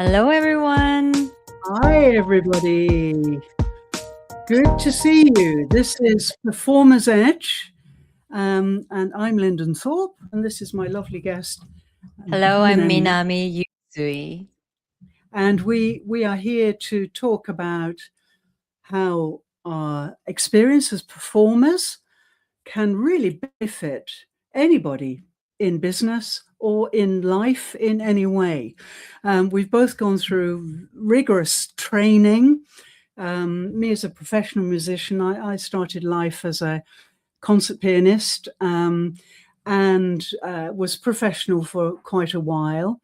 Hello, everyone. Hi, everybody. Good to see you. This is Performer's Edge, and I'm Linden Thorp, and this is my lovely guest, Hello, I'm Minami. Minami Yusui. And we are here to talk about how our experience as performers can really benefit anybody in business or in life in any way. We've both gone through rigorous training. Me as a professional musician, I started life as a concert pianist and was professional for quite a while.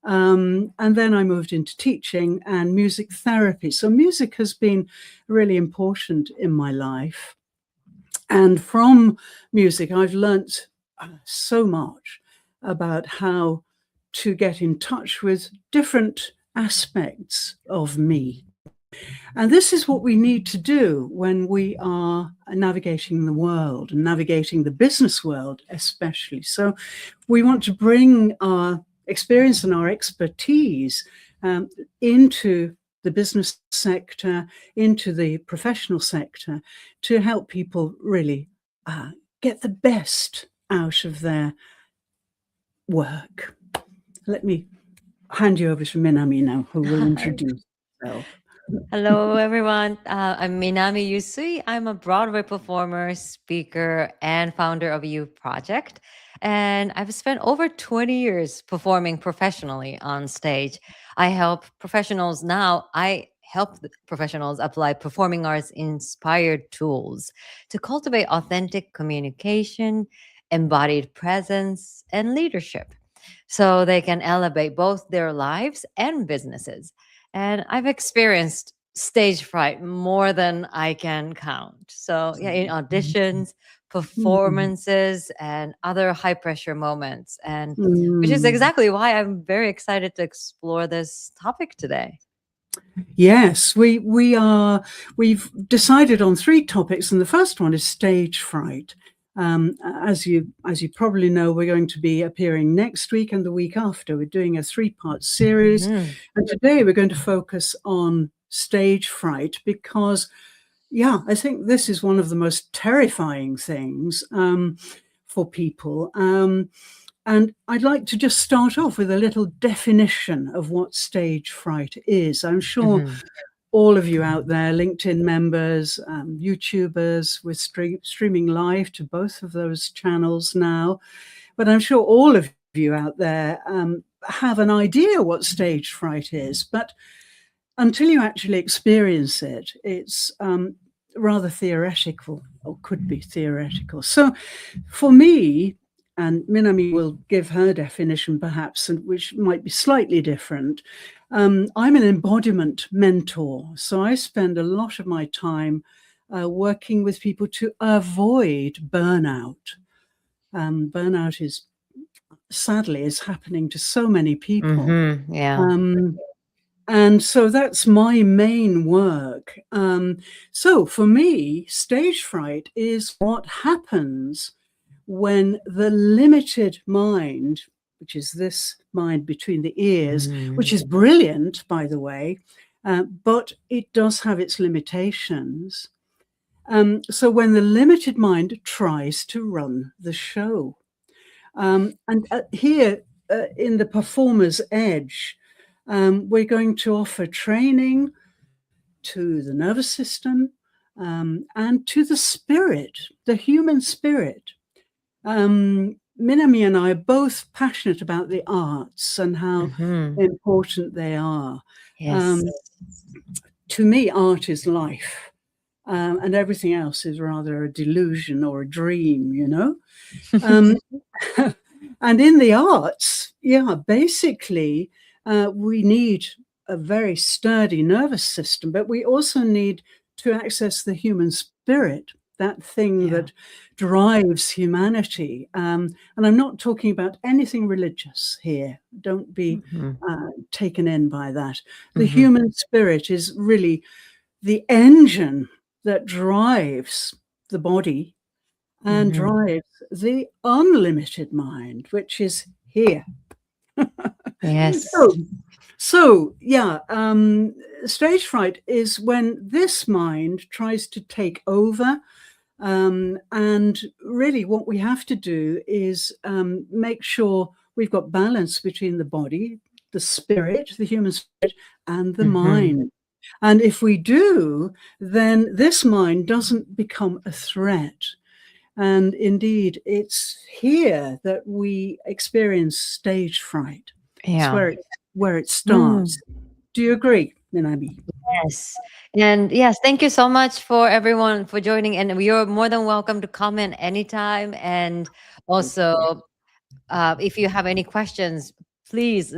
And then I moved into teaching and music therapy. So music has been really important in my life. And from music, I've learnt so much about how to get in touch with different aspects of me. And this is what we need to do when we are navigating the world and navigating the business world, especially. So we want to bring our experience and our expertise into the business sector, into the professional sector, to help people really get the best out of their work. Let me hand you over to Minami now, who will introduce herself. Hello, everyone. I'm Minami Yusui. I'm a Broadway performer, speaker, and founder of You Project. And I've spent over 20 years performing professionally on stage. I help professionals apply performing arts inspired tools to cultivate authentic communication, embodied presence, and leadership so they can elevate both their lives and businesses. And I've experienced stage fright more than I can count. So, yeah, in auditions, performances, and other high pressure moments. And which is exactly why I'm very excited to explore this topic today. Yes, we've decided on 3 topics, and the first one is stage fright. As you probably know, we're going to be appearing next week and the week after. We're doing a 3-part series, and today we're going to focus on stage fright because, I think this is one of the most terrifying things for people. And I'd like to just start off with a little definition of what stage fright is. I'm sure all of you out there, LinkedIn members, YouTubers, we're streaming live to both of those channels now. But I'm sure all of you out there have an idea what stage fright is. But until you actually experience it, it's rather theoretical, or could be theoretical. So for me, and Minami will give her definition perhaps, which might be slightly different. I'm an embodiment mentor, so I spend a lot of my time working with people to avoid burnout. Burnout is happening to so many people. And so that's my main work. So for me, stage fright is what happens when the limited mind, which is this mind between the ears, which is brilliant, by the way, but it does have its limitations. So when the limited mind tries to run the show. And here in the Performer's Edge, we're going to offer training to the nervous system and to the spirit, the human spirit. Minami and I are both passionate about the arts and how important they are. Yes. To me, art is life, and everything else is rather a delusion or a dream, you know? And in the arts, basically, we need a very sturdy nervous system, but we also need to access the human spirit, that thing that drives humanity. And I'm not talking about anything religious here. Don't be taken in by that. The human spirit is really the engine that drives the body and drives the unlimited mind, which is here. Yes. So, so yeah, stage fright is when this mind tries to take over. And really, what we have to do is make sure we've got balance between the body, the spirit, the human spirit, and the Hmm. mind. And if we do, then this mind doesn't become a threat. And indeed, it's here that we experience stage fright. It's Yeah. where it starts. Mm. Do you agree, Minami? Yes. And yes, thank you so much for everyone for joining. And you're more than welcome to comment anytime. And Thank you. also, if you have any questions, please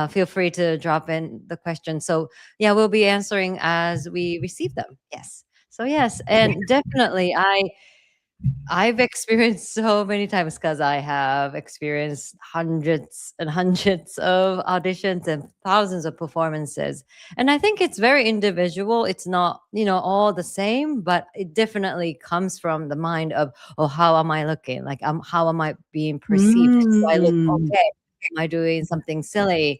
feel free to drop in the questions. So yeah, we'll be answering as we receive them. Yes. So yes, and definitely I've experienced so many times because I have experienced hundreds and hundreds of auditions and thousands of performances. And I think it's very individual. It's not, all the same, but it definitely comes from the mind of, oh, how am I looking? Like, how am I being perceived? Do I look Mm. okay? Am I doing something silly?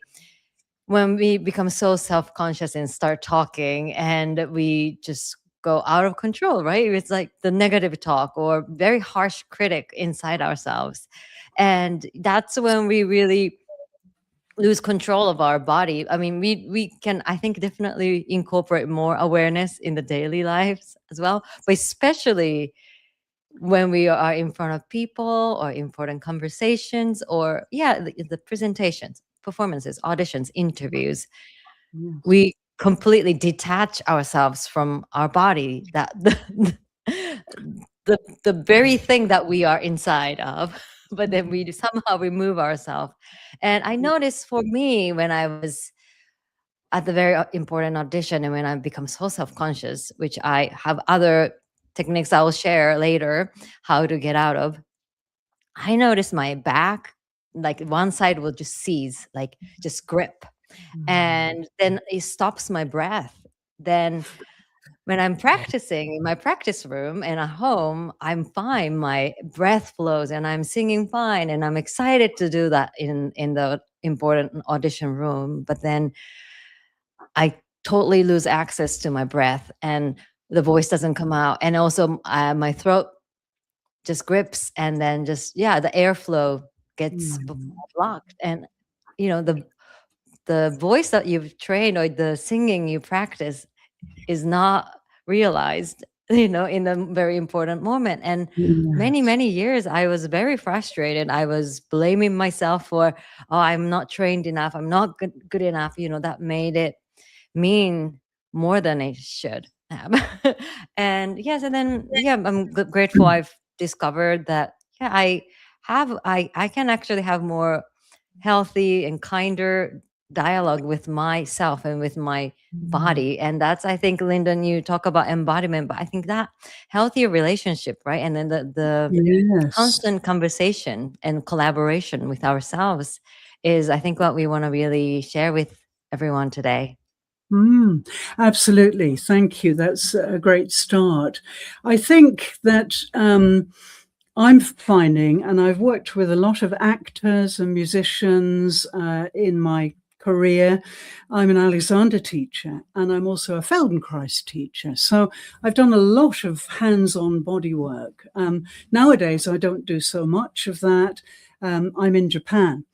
When we become so self-conscious and start talking and we just go out of control, right? It's like the negative talk or very harsh critic inside ourselves. And that's when we really lose control of our body. I mean, we can, I think, definitely incorporate more awareness in the daily lives as well, but especially when we are in front of people or important conversations or the presentations, performances, auditions, interviews. Yes. We completely detach ourselves from our body, that the very thing that we are inside of, but then we somehow remove ourselves. And I noticed for me, when I was at the very important audition and when I become so self-conscious, which I have other techniques I will share later how to get out of, I noticed my back, like one side will just seize, like just grip, Mm. and then it stops my breath. Then when I'm practicing in my practice room and at home, I'm fine. My breath flows and I'm singing fine and I'm excited to do that in the important audition room. But then I totally lose access to my breath and the voice doesn't come out. And also my throat just grips and then just the airflow gets Mm. blocked. And the voice that you've trained or the singing you practice is not realized, in a very important moment. And many, Yes. many years, I was very frustrated. I was blaming myself for, oh, I'm not trained enough. I'm not good enough. That made it mean more than it should have. And yes, and then, I'm grateful I've discovered that, I can actually have more healthy and kinder dialogue with myself and with my Mm. body. And that's, I think, Lyndon, you talk about embodiment, but I think that healthier relationship, right? And then the Yes. constant conversation and collaboration with ourselves is, I think, what we want to really share with everyone today. Mm, absolutely. Thank you. That's a great start. I think that I'm finding, and I've worked with a lot of actors and musicians in my career. I'm an Alexander teacher and I'm also a Feldenkrais teacher. So I've done a lot of hands-on body work. Nowadays, I don't do so much of that. I'm in Japan.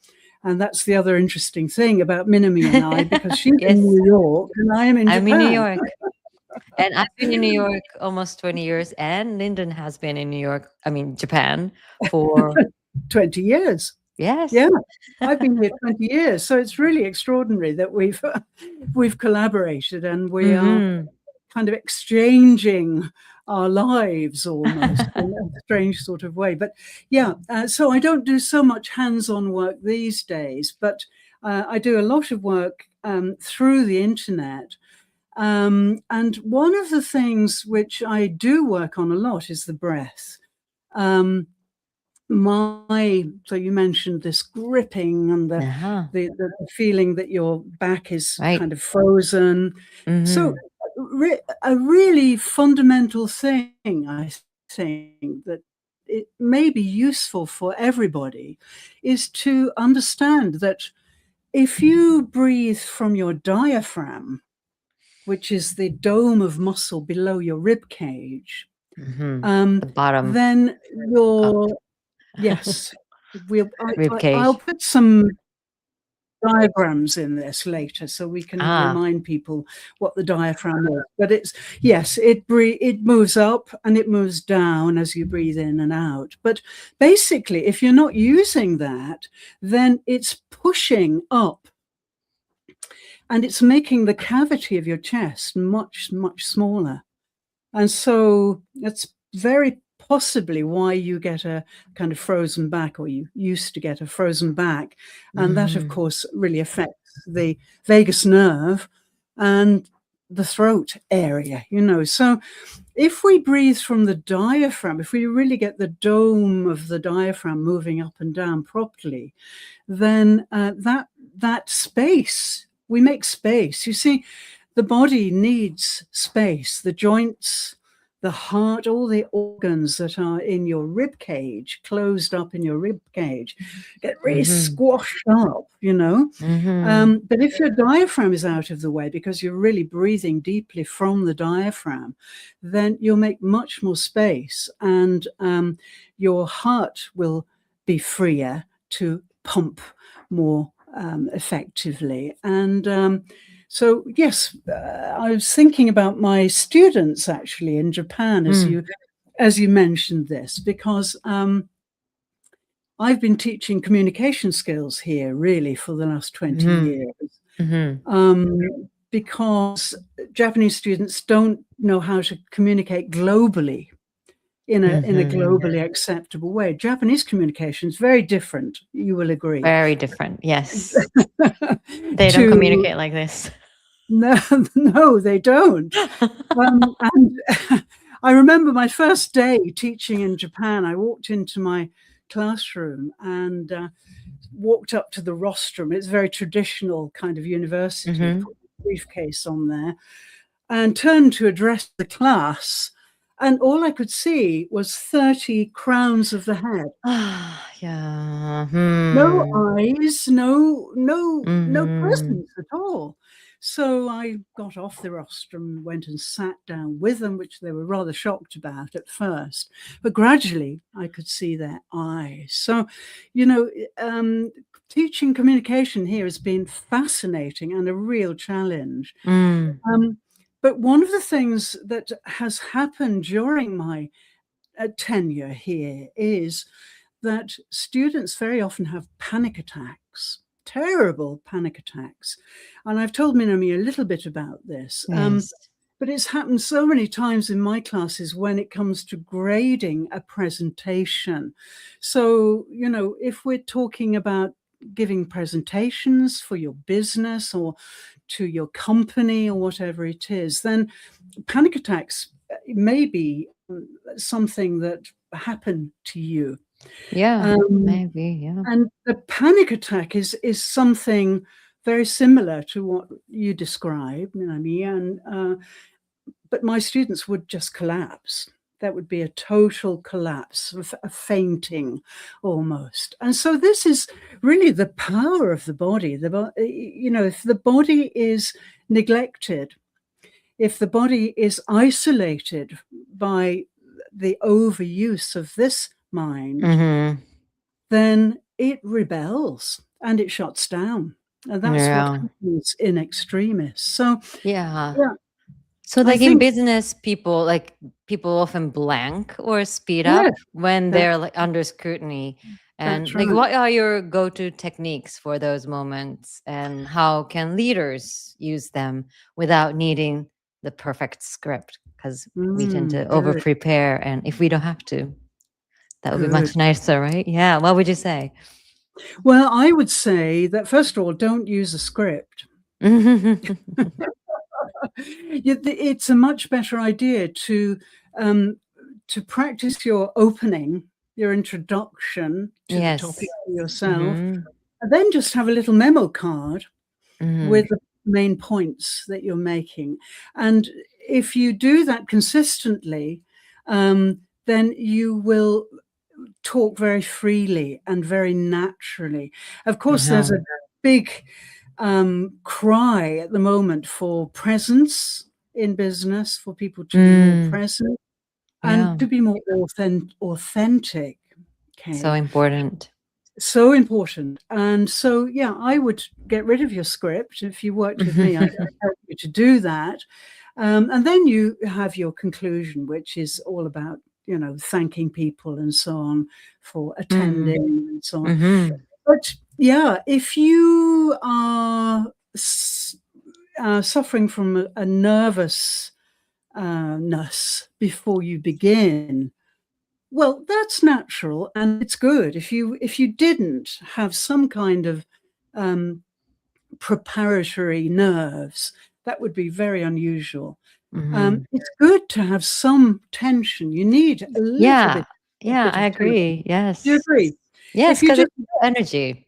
And that's the other interesting thing about Minami and I, because she's in Yes, New York and I am in I'm in New Japan. York. And I've been in New York almost 20 years, and Lyndon has been in New York, I mean, Japan for, 20 years. yes. Yeah, I've been here 20 years. So it's really extraordinary that we've collaborated and we are Hmm. kind of exchanging our lives almost in a strange sort of way. But yeah, so I don't do so much hands-on work these days, but I do a lot of work through the internet. And one of the things which I do work on a lot is the breath. Um, so you mentioned this gripping and the, Uh-huh. the the feeling that your back is Right. kind of frozen. So Hmm. a really fundamental thing, I think, that it may be useful for everybody is to understand that if you breathe from your diaphragm, which is the dome of muscle below your rib cage, The bottom then up your yes, rib I'll cage. put some diagrams in this later so we can Ah. remind people what the diaphragm is. But it's yes, it moves up and it moves down as you breathe in and out. But basically, if you're not using that, then it's pushing up and it's making the cavity of your chest much, much smaller. And so that's very possibly why you get a kind of frozen back, or you used to get a frozen back. And that, of course, really affects the vagus nerve and the throat area, So if we breathe from the diaphragm, if we really get the dome of the diaphragm moving up and down properly, then that space, we make space. You see, the body needs space. The joints, the heart, all the organs that are in your rib cage, closed up in your rib cage, get really squashed up, But if your diaphragm is out of the way, because you're really breathing deeply from the diaphragm, then you'll make much more space, and your heart will be freer to pump more effectively. And so, yes, I was thinking about my students actually in Japan as you mentioned this, because I've been teaching communication skills here really for the last 20 years, because Japanese students don't know how to communicate globally in a globally acceptable way. Japanese communication is very different, you will agree. Very different, yes. They don't to communicate like this. No, they don't. And I remember my first day teaching in Japan. I walked into my classroom and walked up to the rostrum. It's a very traditional kind of university, put a briefcase on there, and turned to address the class. And all I could see was 30 crowns of the head. Yeah. No eyes, no presence at all. So I got off the rostrum, went and sat down with them, which they were rather shocked about at first. But gradually I could see their eyes. So, teaching communication here has been fascinating and a real challenge. But one of the things that has happened during my tenure here is that students very often have panic attacks, terrible panic attacks. And I've told Minami a little bit about this. Yes. But it's happened so many times in my classes when it comes to grading a presentation. So, if we're talking about giving presentations for your business or to your company or whatever it is, then panic attacks may be something that happened to you. Yeah, maybe, yeah. And the panic attack is something very similar to what you described, Minami, but my students would just collapse. That would be a total collapse, a fainting almost. And so this is really the power of the body. If the body is neglected, if the body is isolated by the overuse of this mind, then it rebels and it shuts down. And that's what happens in extremis. So, yeah. yeah. So like in business, people often blank or speed up when they're like under scrutiny. And like, what are your go-to techniques for those moments, and how can leaders use them without needing the perfect script? Because we tend to over prepare, and if we don't have to, that would be much nicer, right? Yeah. What would you say? Well, I would say that first of all, don't use a script. It's a much better idea to practice your opening, your introduction to the topic yourself, and then just have a little memo card with the main points that you're making. And if you do that consistently, then you will talk very freely and very naturally. Of course, there's big cry at the moment for presence in business, for people to be more Mm, present and yeah. to be more authentic. So Okay. important. So important. And so, yeah, I would get rid of your script. If you worked with me, I'd help you to do that. And then you have your conclusion, which is all about, thanking people and so on for Mm, attending and so on. mhm, But yeah, if you are suffering from a nervousness before you begin, well, that's natural and it's good. If you didn't have some kind of um, preparatory nerves, that would be very unusual. mhm. It's good to have some tension. You need a little Yeah, bit, a yeah, bit I of tension. agree. Do you Yes. agree? Yes, If you because just, it's energy.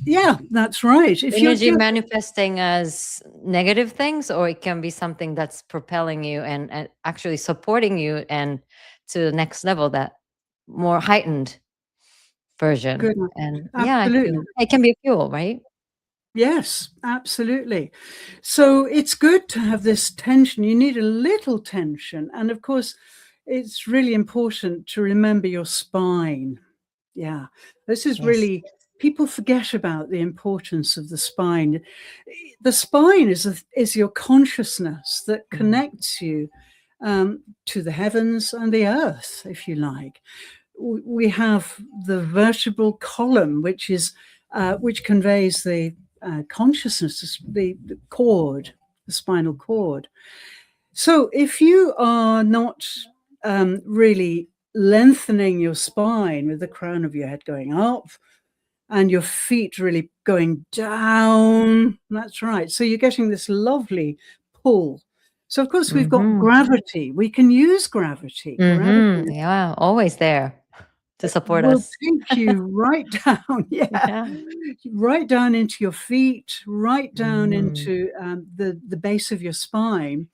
yeah, that's right. If you're Energy just manifesting as negative things, or it can be something that's propelling you and actually supporting you and to the next level, that more heightened version. good, And yeah, I absolutely. agree. It can be a fuel, right? Yes, absolutely. So it's good to have this tension. You need a little tension. And of course, it's really important to remember your spine. Yeah, this is Yes. really, people forget about the importance of the spine. The spine is your consciousness that Mhm. connects you to the heavens and the earth, if you like. We have the vertebral column, which conveys the consciousness, the cord, the spinal cord. So if you are not really lengthening your spine with the crown of your head going up and your feet really going down, that's right. So you're getting this lovely pull. So of course we've got Mhm. gravity. We can use gravity. Mhm. Gravity Yeah, always there to support will us. take you right down, yeah, Yeah. right down into your feet, right down Mhm. into the base of your spine.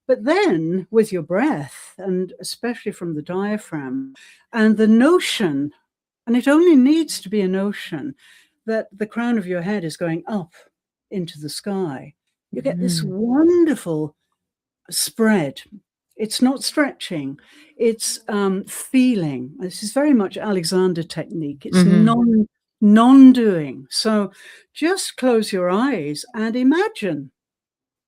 But then with your breath, and especially from the diaphragm, and the notion, and it only needs to be a notion that the crown of your head is going up into the sky, you get this Mhm. wonderful spread. It's not stretching, it's feeling. This is very much Alexander technique. It's Mhm. non-doing. So just close your eyes and imagine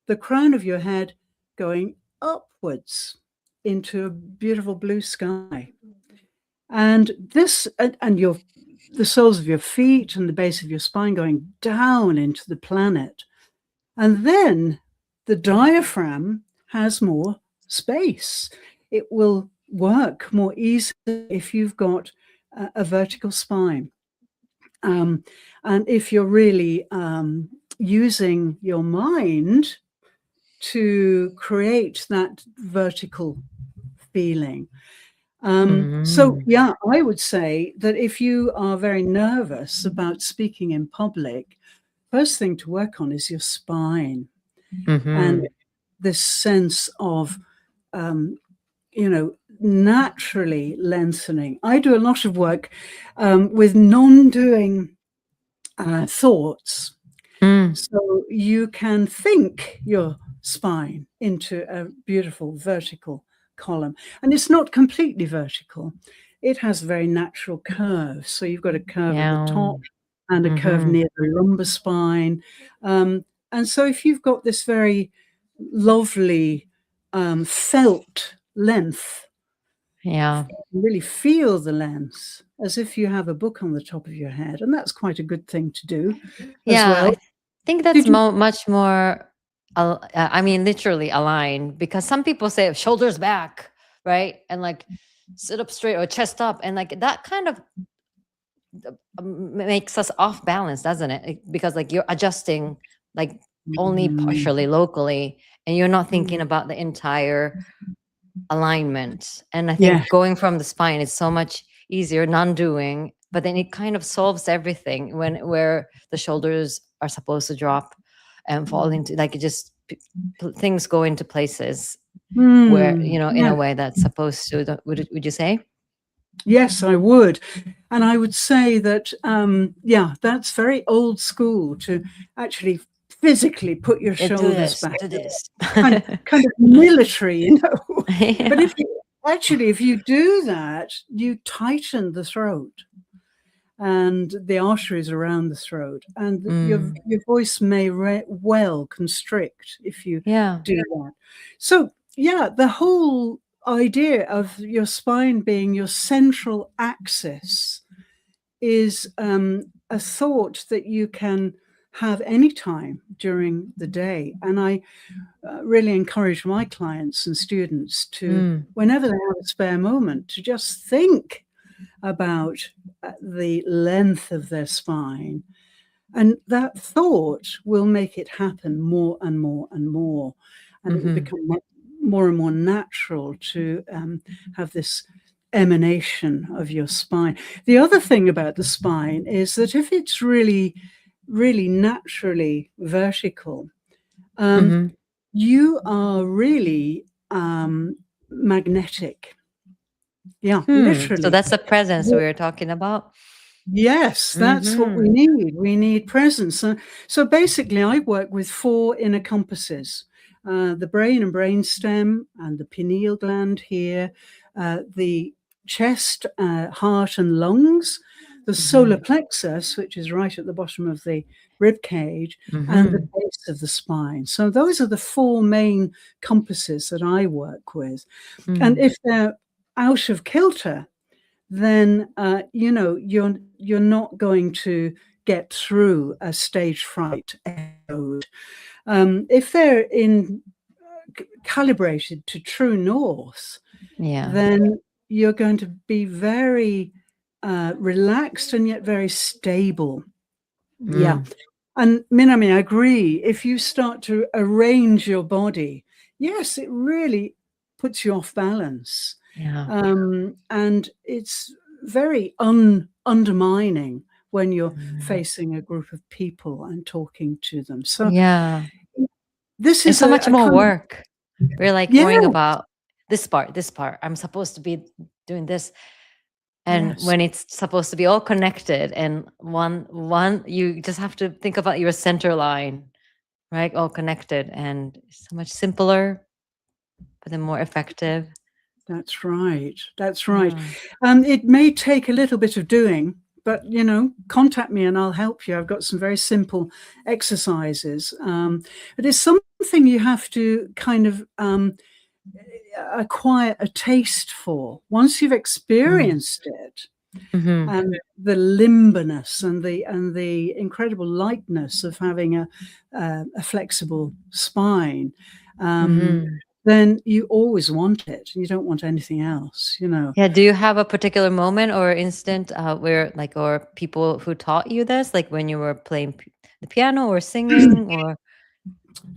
the crown of your head going upwards into a beautiful blue sky. And this and your the soles of your feet and the base of your spine going down into the planet. And then the diaphragm has more space. It will work more easily if you've got a vertical spine. Um, and if you're really using your mind to create that vertical feeling. So, Mhm. yeah, I would say that if you are very nervous about speaking in public, first thing to work on is your spine and Mhm. this sense of, um, naturally lengthening. I do a lot of work with non-doing thoughts. Mm. So you can think your spine into a beautiful vertical column. And it's not completely vertical. It has a very natural curve. So you've got a curve at the Yeah. top and a curve Mhm. near the lumbar spine. And so if you've got this very lovely felt length, Yeah. really feel the length as if you have a book on the top of your head. And that's quite a good thing to do as Yeah, well. think that's Did you much more, I mean, literally aligned, because some people say shoulders back, right? And like sit up straight or chest up. And like that kind of makes us off balance, doesn't it? Because like you're adjusting like only Mm, partially locally and you're not thinking mm. about the entire alignment. And I Yeah. think going from the spine is so much easier, non-doing, but then it kind of solves everything when where the shoulders are supposed to drop and fall into, like it just things go into places where, Mm, you know, in yeah. a way that's supposed to. Would you say? Yes, I would. And I would say that, yeah, that's very old school to actually physically put your Yeah, do shoulders this, back, do this. kind of military, you know. But Yeah. if you actually, if you do that, you tighten the throat and the arteries around the throat, and Mm. your voice may well constrict if you Yeah. do that. So, yeah, the whole idea of your spine being your central axis is a thought that you can have anytime during the day. And I really encourage my clients and students to, Mm. whenever they have a spare moment, to just think about the length of their spine. And that thought will make it happen more and more and more. And it will Mm-hmm. become more and more natural to have this emanation of your spine. The other thing about the spine is that if it's really, really naturally vertical, Mm-hmm. you are really magnetic. Yeah, So literally. that's the presence we were talking about. Yes, that's what we Mm-hmm. need. We need presence. So basically, I work with 4 inner compasses: the brain and brainstem, and the pineal gland here, the chest, heart, and lungs, the solar Mm-hmm. plexus, which is right at the bottom of the rib cage, and the Mm-hmm. base of the spine. So those are the 4 main compasses that I work with. And Mm. if they're out of kilter, then you know you're not going to get through a stage fright episode. If they're in calibrated to true north, Yeah. then you're going to be very relaxed and yet very stable. Yeah. Mm. And Minami, I agree. If you start to arrange your body, yes, it really puts you off balance. Yeah. And it's very undermining when you're Mm. facing a group of people and talking to them. So Yeah. this It's is so much a more kind of, work. We're like yeah, worrying about this part, this part. I'm supposed to be doing this. And yes, when it's supposed to be all connected and one you just have to think about your center line, right? All connected and so much simpler, but then more effective. that's right. That's right. Yeah. It may take a little bit of doing, but you know, contact me and I'll help you. I've got some very simple exercises. But it's something you have to kind of acquire a taste for. Once you've Mm. experienced it, Mm-hmm. and the limberness and the incredible lightness of having a flexible spine, Mm-hmm. then you always want it. You don't want anything else, you know. Yeah. Do you have a particular moment or instant where, like, or people who taught you this, like when you were playing the piano or singing, or?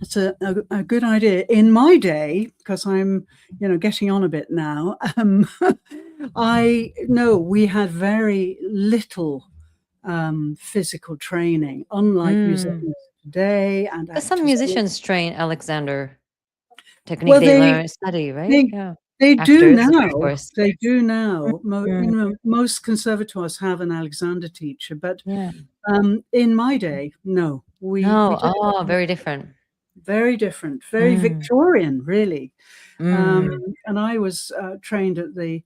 It's a good idea. In my day, because I'm, you know, getting on a bit now, I know we had very little physical training, unlike Mm. musicians today and Because some actors. musicians train Alexander technique. Well, They learn, study, right? they Yeah. they do Actors, of now. course. They do now. You Mm. know, most conservatoires have an Alexander teacher, but Yeah. in my day, no, we No. didn't. Oh, very different. Very different, very Mm. Victorian, really. Mm. And I was trained at the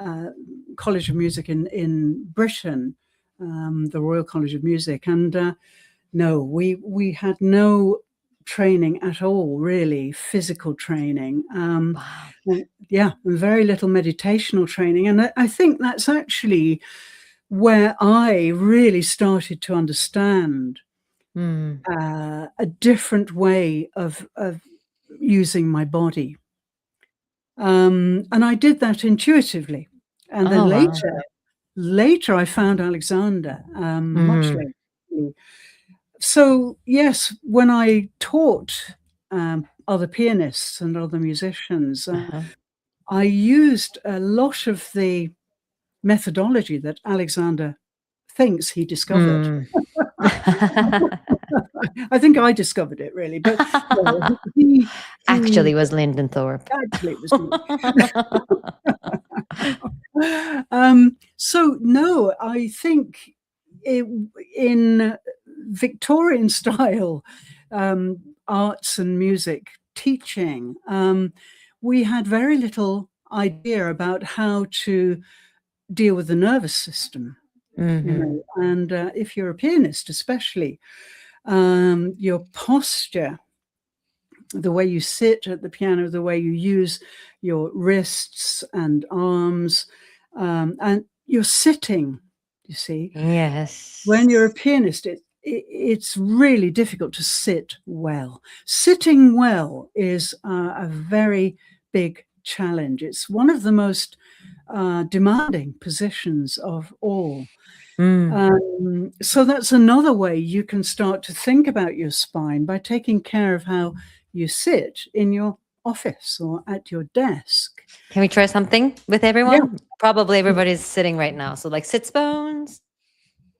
uh, College of Music in Britain, the Royal College of Music, and no, we had no training at all, really, physical training. Wow. Yeah, and very little meditational training, and I think that's actually where I really started to understand Mm. a different way of using my body. And I did that intuitively. And then Oh, wow. later I found Alexander, much Mm. later. So yes, when I taught other pianists and other musicians, Uh-huh. I used a lot of the methodology that Alexander thinks he discovered. Mm. I think I discovered it really, but no, he Actually, was Linden Thorpe. actually it was me. So no, I think it, in Victorian style arts and music teaching, we had very little idea about how to deal with the nervous system. You Mm-hmm. know, and if you're a pianist, especially, your posture, the way you sit at the piano, the way you use your wrists and arms, and you're sitting, you see. When you're a Yes. pianist, it's really difficult to sit well. Sitting well is a very big challenge. It's one of the most demanding positions of all. Mm. So that's another way you can start to think about your spine, by taking care of how you sit in your office or at your desk. Can we try something with Yeah. everyone? Probably everybody's sitting right now. So like sits bones,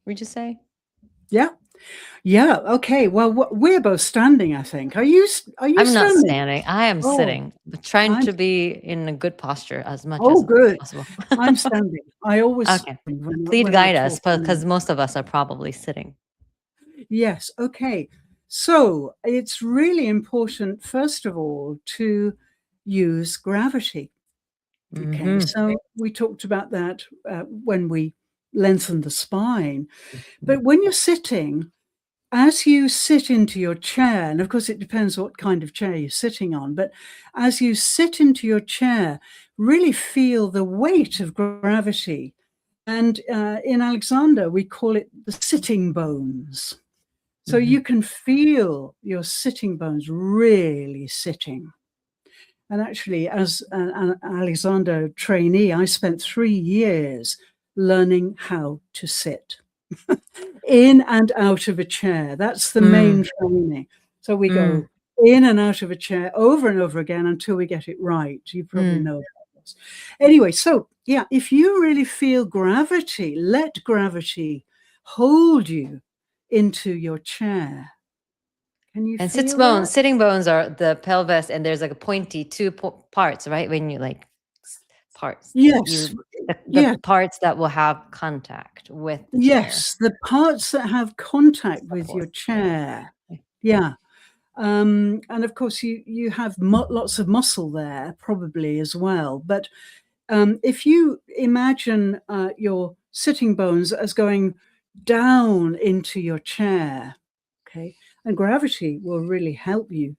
would you say? Yeah. Yeah. Okay. Well, we're both standing, I think. Are you I'm not standing? standing. I am Oh, sitting, but trying I'm to be in a good posture as much oh as good. possible. I'm standing. I always Okay. stand Please when I guide us talk. because most of us are probably sitting. Yes. Okay. So it's really important, first of all, to use gravity. Okay, Mm-hmm. so we talked about that when we lengthen the spine. But when you're sitting, as you sit into your chair, and of course it depends what kind of chair you're sitting on, but as you sit into your chair, really feel the weight of gravity. And in Alexander, we call it the sitting bones. So Mm-hmm. you can feel your sitting bones really sitting. And actually, as an Alexander trainee, I spent 3 years learning how to sit in and out of a chair. That's the Mm, main training. So we mm, go in and out of a chair over and over again until we get it right. You probably mm. know about this. Anyway, so yeah, if you really feel gravity, let gravity hold you into your chair. Can you And sits feel bones, that? sitting bones are the pelvis, and there's like a pointy two parts, right? When you like parts, Yes. you the Yes. parts that will have contact with the chair Yes, the parts that have contact with support. your chair. Yeah. And of course, you have lots of muscle there, probably as well. But if you imagine your sitting bones as going down into your chair, okay, and gravity will really help you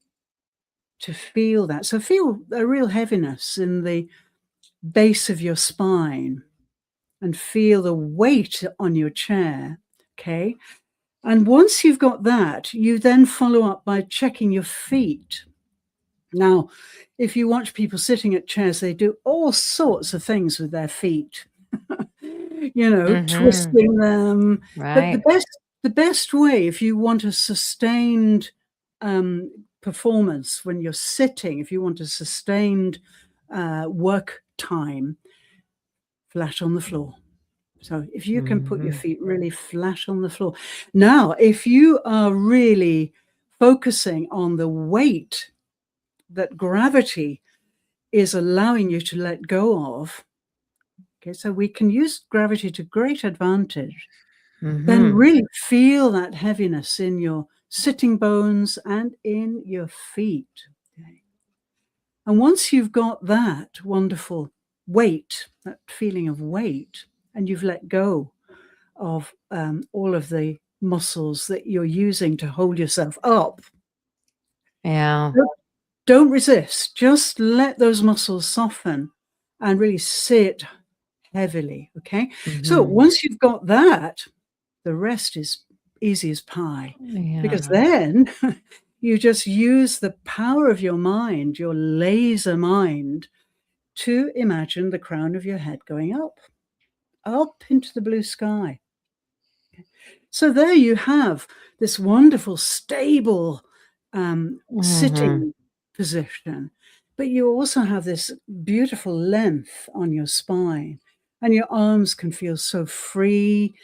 to feel that. So feel a real heaviness in the base of your spine and feel the weight on your chair, okay? And once you've got that, you then follow up by checking your feet. Now, if you watch people sitting at chairs, they do all sorts of things with their feet, Mm-hmm. twisting them. But Right. the best way, if you want a sustained performance when you're sitting, if you want a sustained work time, flat on the floor. So if you can put your Mm-hmm. feet really flat on the floor. Now, if you are really focusing on the weight that gravity is allowing you to let go of, okay, so we can use gravity to great advantage, then Mm-hmm. really feel that heaviness in your sitting bones and in your feet. Okay. And once you've got that wonderful weight, that feeling of weight, and you've let go of all of the muscles that you're using to hold yourself up. Yeah. Don't resist. Just let those muscles soften and really sit heavily. Okay. So Mm-hmm. once you've got that, the rest is easy as pie, because Yeah. then you just use the power of your mind, your laser mind, to imagine the crown of your head going up into the blue sky. So there you have this wonderful, stable Mm-hmm. sitting position, but you also have this beautiful length on your spine, and your arms can feel so free.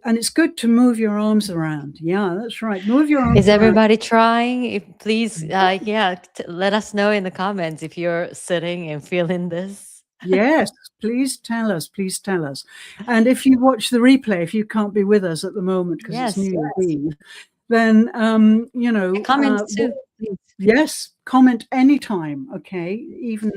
And it's good to move your arms around. Yeah, that's right. Move your Is arms around. everybody trying? If please, yeah, let us know in the comments if you're sitting and feeling this. Yes, please tell us. Please tell us. And if you watch the replay, if you can't be with us at the moment because it's Yes. New Year's Eve, then Comments too, please. yes, comment anytime. Okay, even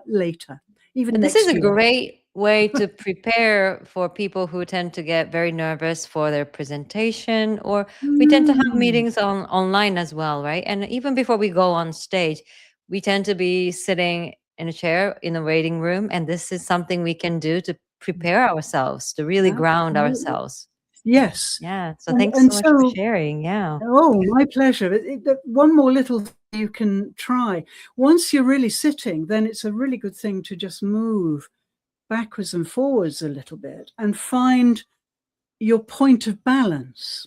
later, even But this is next a year. great way to prepare for people who tend to get very nervous for their presentation, or we tend to have Mm, meetings online as well, right? And even before we go on stage, we tend to be sitting in a chair in a waiting room, and this is something we can do to prepare ourselves, to really ground absolutely. ourselves. Yes, Yeah. So thanks and so much for so. sharing. Yeah. Oh, my pleasure. One more little thing you can try. Once you're really sitting, then it's a really good thing to just move backwards and forwards a little bit and find your point of balance.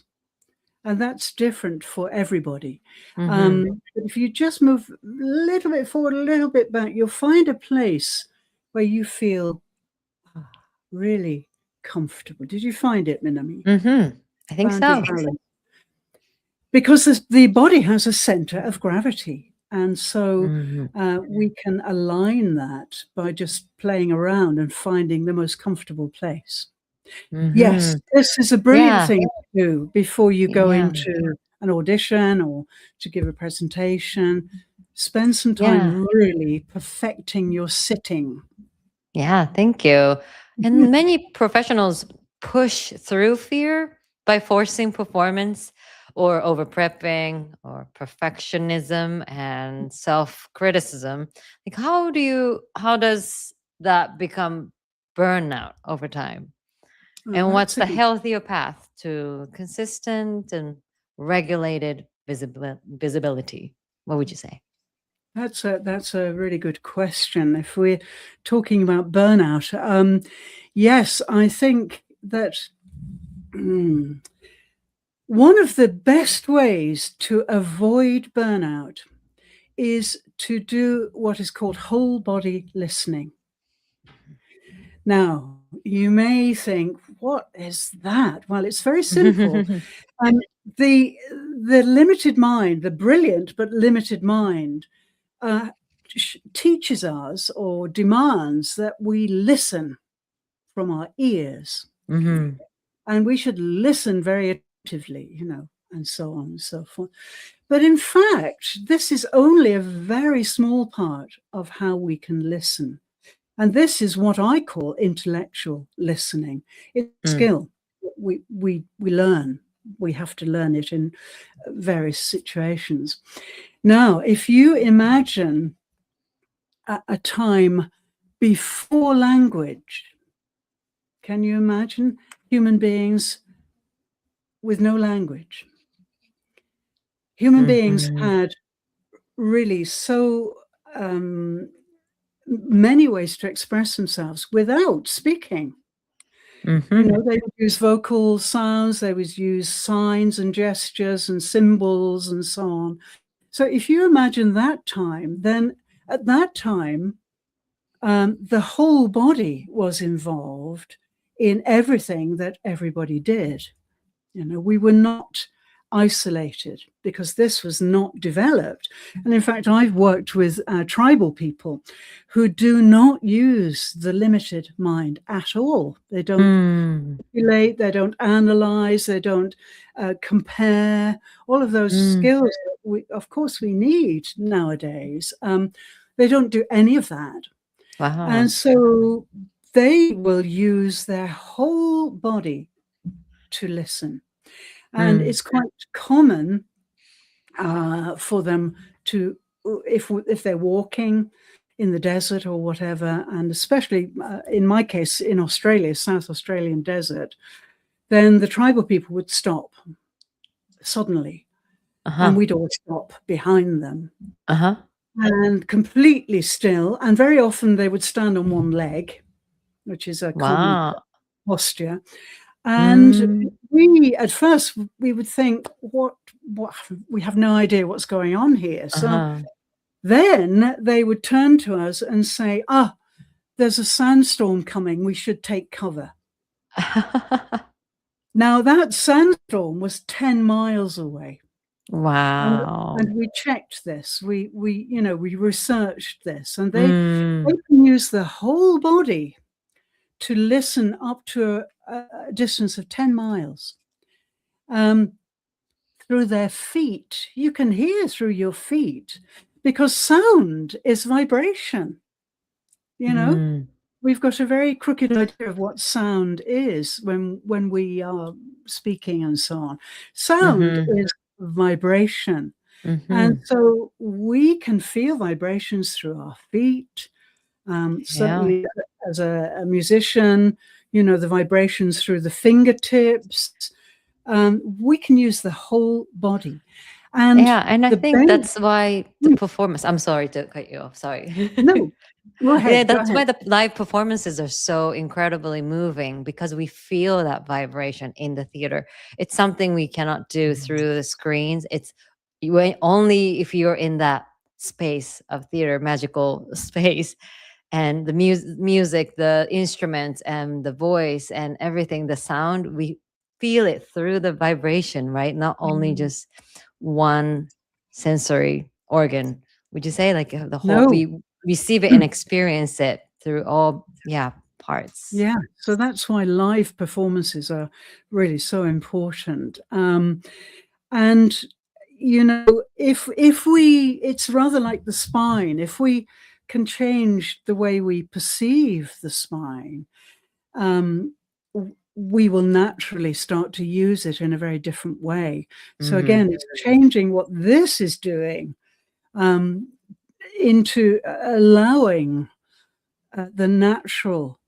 And that's different for everybody. Mm-hmm. But if you just move a little bit forward, a little bit back, you'll find a place where you feel really comfortable. Did you find it, Minami? Mm-hmm. I think Found your so. balance? Because the body has a center of gravity. And so Mm-hmm. we can align that by just playing around and finding the most comfortable place. Yes, Mm-hmm. this is a brilliant Yeah. thing to do before you go Yeah. into an audition or to give a presentation. Spend some Yeah. time really perfecting your sitting. Yeah, thank you. And many professionals push through fear by forcing performance or over prepping or perfectionism and self-criticism. Like how does that become burnout over time? Oh, And what's that's a the good, healthier path to consistent and regulated visibility? What would you say? that's a really good question. If we're talking about burnout, yes, I think that one of the best ways to avoid burnout is to do what is called whole body listening. Now, you may think, what is that? Well, it's very simple. Um, the limited mind, the brilliant but limited mind, uh, teaches us or demands that we listen from our ears, okay? Hmm. And we should listen very attentively, and so on and so forth. But in fact, this is only a very small part of how we can listen. And this is what I call intellectual listening. It's a Mm. skill we learn. We have to learn it in various situations. Now, if you imagine a time before language, can you imagine human beings with no language? Human beings Mhm. had really so many ways to express themselves without speaking. Mhm. They would use vocal sounds, they would use signs and gestures and symbols and so on. So if you imagine that time, then at that time, the whole body was involved in everything that everybody did. We were not isolated because this was not developed. And in fact, I've worked with tribal people who do not use the limited mind at all. They don't Mm. manipulate, they don't analyze, they don't compare. All of those Mm. skills that of course, we need nowadays. They don't do any of that. And Wow. so they will use their whole body to listen. And Mm. it's quite common for them to, if they're walking in the desert or whatever, and especially in my case in Australia, South Australian desert, then the tribal people would stop suddenly, and Uh-huh. we'd all stop behind them Uh-huh. and completely still. And very often they would stand on one leg, which is a common Wow. posture. And Mm. we, at first, we would think, what, we have no idea what's going on here. So Uh-huh. then they would turn to us and say, there's a sandstorm coming, we should take cover. Now that sandstorm was 10 miles away. And Wow. we checked this. We we researched this, and they Mm. can use the whole body to listen up to a distance of 10 miles. Um, through their feet. You can hear through your feet because sound is vibration. You know, Mm. we've got a very crooked idea of what sound is when we are speaking and so on. Sound Mhm. is vibration. And Mhm. so we can feel vibrations through our feet. Yeah. Certainly, as a musician, the vibrations through the fingertips. We can use the whole body. And Yeah, and I the think bend, that's why the performance, I'm sorry to cut you off, sorry. no, go Yeah, ahead, go that's ahead. why the live performances are so incredibly moving because we feel that vibration in the theater. It's something we cannot do through the screens. It's only if you're in that space of theater, magical space, and the music, the instruments, and the voice, and everything, the sound, we feel it through the vibration, right? Not only Mm. just one sensory organ. Would you say like the whole No. we receive it and experience it through all, yeah, parts? Yeah, so that's why live performances are really so important. And if we, it's rather like the spine. If we can change the way we perceive the spine, we will naturally start to use it in a very different way. So Hmm. again, it's changing what this is doing, um, into allowing the natural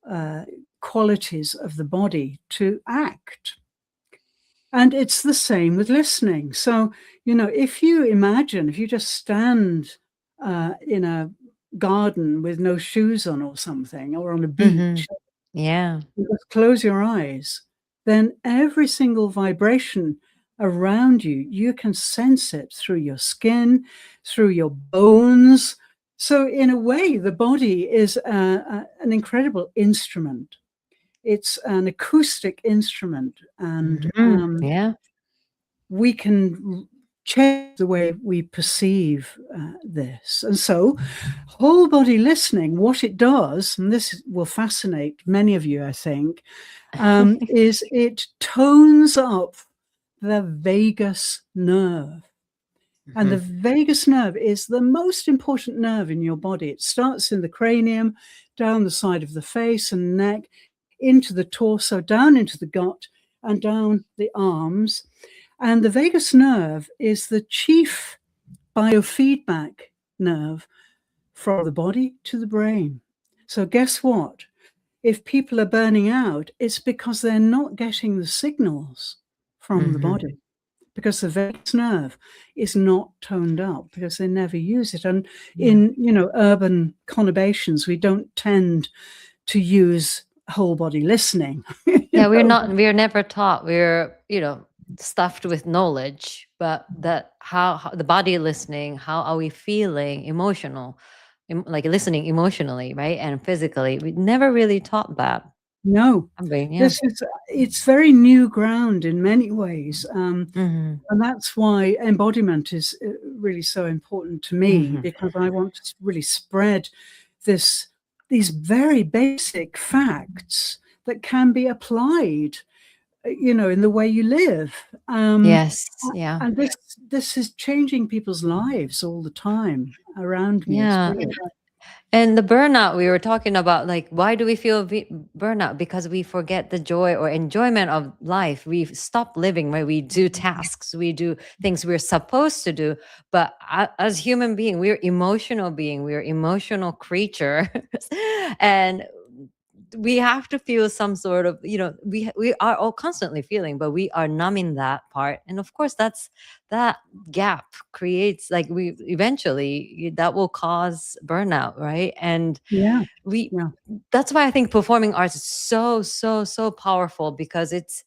uh, qualities of the body to act. And it's the same with listening. So, if you imagine, if you just stand in a garden with no shoes on or something, or on a Hmm. beach, Yeah. you just close your eyes, then every single vibration around you, you can sense it through your skin, through your bones. So, in a way, the body is an incredible instrument. It's an acoustic instrument, and Hmm. Yeah. we can change the way we perceive this. And so, whole body listening, what it does, and this will fascinate many of you, I think, is it tones up the vagus nerve. And the Hmm. vagus nerve is the most important nerve in your body. It starts in the cranium, down the side of the face and neck, into the torso, down into the gut, and down the arms. And the vagus nerve is the chief biofeedback nerve from the body to the brain. So, guess what? If people are burning out, it's because they're not getting the signals from the Hmm. body, because the vagus nerve is not toned up because they never use it. And Yeah. in urban conurbations, we don't tend to use whole body listening. Yeah, we're never taught. We're, stuffed with knowledge, but that how the body listening, how are we feeling emotional, like listening emotionally, right? And physically. We never really taught that. No, I mean, yeah. it's very new ground in many ways. Hmm. And that's why embodiment is really so important to me, Hmm. because I want to really spread this these very basic facts that can be applied, in the way you live. Yes. Yeah. And this is changing people's lives all the time around me. It's Yeah. brilliant. And the burnout we were talking about, like, why do we feel burnout? Because we forget the joy or enjoyment of life. We stop living, right? We do tasks, we do things we're supposed to do. But as human being, we're emotional being, we're emotional creatures, and we have to feel some sort of, we are all constantly feeling, but we are numbing that part. And of course, that gap creates, like, we eventually that will cause burnout, right? And Yeah, we yeah, that's why I think performing arts is so so so powerful, because it's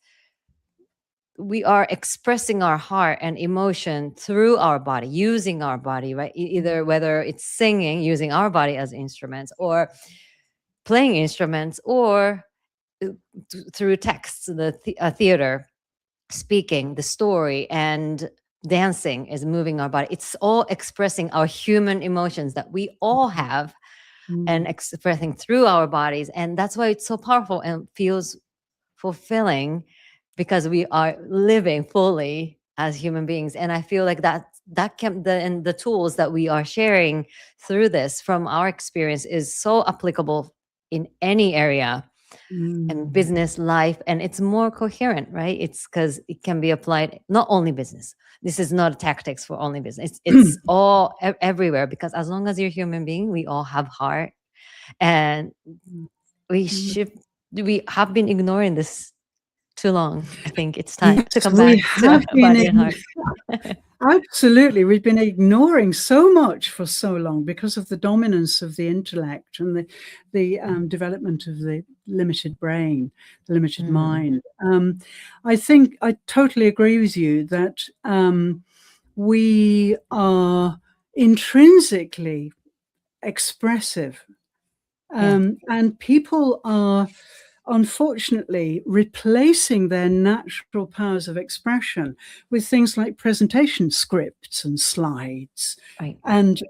we are expressing our heart and emotion through our body, using our body, right? Either whether it's singing, using our body as instruments, or playing instruments, or uh, through text, the theater, speaking the story, and dancing is moving our body. It's all expressing our human emotions that we all have and Mm. expressing through our bodies. And that's why it's so powerful and feels fulfilling, because we are living fully as human beings. And I feel like that can and the tools that we are sharing through this from our experience is so applicable in any area and Mm. business life, and it's more coherent, right? It's because it can be applied not only business. This is not tactics for only business. It's all everywhere, because as long as you're a human being, we all have heart, and we Mm. should we have been ignoring this too long. I think it's time to Yes, come we back to have our been body and heart. absolutely. We've been ignoring so much for so long because of the dominance of the intellect and the development of the limited brain, the limited Mm, mind. I think I totally agree with you that we are intrinsically expressive, yeah, and people are unfortunately replacing their natural powers of expression with things like presentation scripts and slides, right. and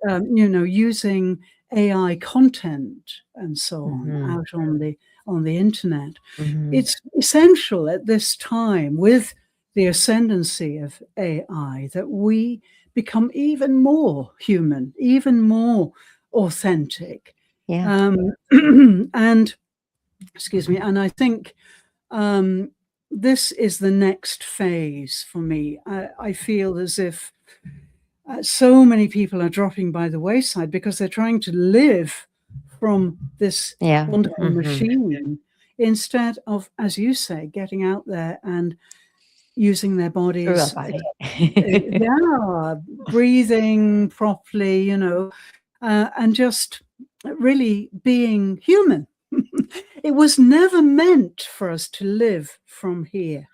using AI content and so on Hmm. out on the internet. Hmm. It's essential at this time, with the ascendancy of AI, that we become even more human, even more authentic. Yeah. um, and excuse me, and I think um, this is the next phase for me. I feel as if so many people are dropping by the wayside because they're trying to live from this Yeah. wonderful Hmm. machine instead of, as you say, getting out there and using their Through our bodies, body. yeah, breathing properly, and just really being human. It was never meant for us to live from here.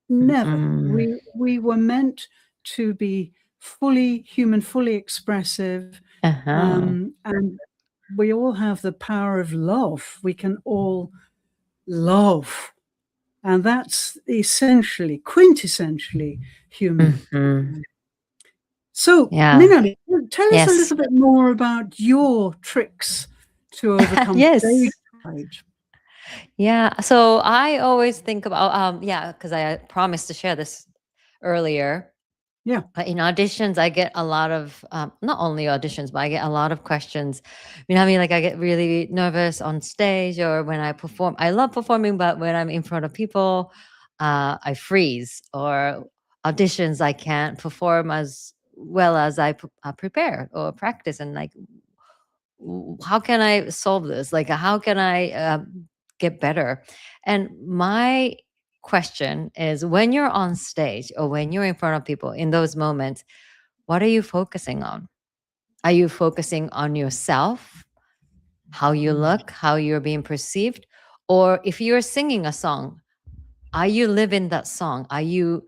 Never. Mm. We were meant to be fully human, fully expressive, Uh-huh. and we all have the power of love. We can all love, and that's essentially, quintessentially human. Hmm. So, Yeah. Minami, tell us a Yes. little bit more about your tricks to overcome stage Yes. fright. Yeah. So I always think about yeah, because I promised to share this earlier. Yeah. In auditions, I get a lot of not only auditions, but I get a lot of questions. I mean, like I get really nervous on stage or when I perform. I love performing, but when I'm in front of people, I freeze. Or auditions, I can't perform as well as I prepare or practice. And like, how can I solve this? Like, how can I get better? And my question is, when you're on stage or when you're in front of people in those moments, what are you focusing on? Are you focusing on yourself, how you look, how you're being perceived? Or if you're singing a song, are you living that song? Are you,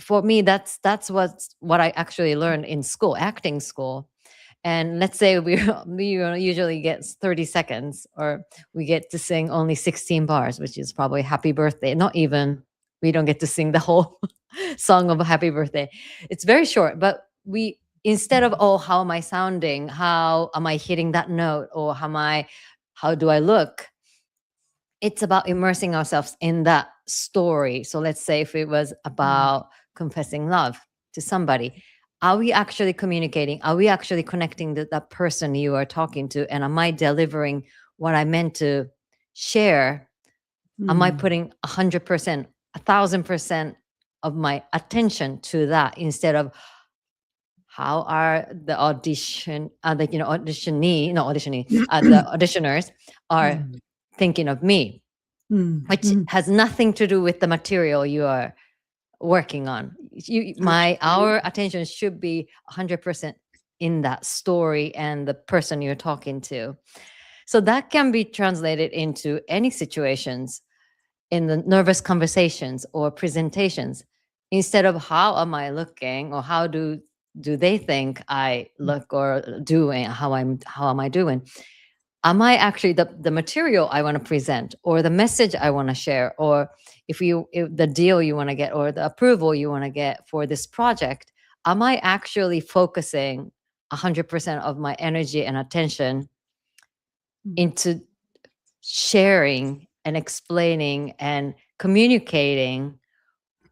for me, that's what I actually learned in school, acting school. And let's say we usually get 30 seconds, or we get to sing only 16 bars, which is probably happy birthday. Not even, we don't get to sing the whole song of a happy birthday. It's very short, but we, instead of, oh, how am I sounding, how am I hitting that note, or how do I look, it's about immersing ourselves in that story. So let's say if it was about confessing love to somebody, are we actually communicating? Are we actually connecting to that person you are talking to? And am I delivering what I meant to share? Am I Mm. putting 100%, 1,000% of my attention to that, instead of how are the auditionee, no auditionee, the auditioners are Mm. thinking of me, Mm. which Mm. has nothing to do with the material you are working on. Our Absolutely. attention should be 100% in that story and the person you're talking to. So that can be translated into any situations, in the nervous conversations or presentations. Instead of how am I looking, or how do they think I look or doing, how am I doing, am I actually the material I want to present, or the message I want to share, or if the deal you want to get, or the approval you want to get for this project, am I actually focusing 100% of my energy and attention into sharing and explaining and communicating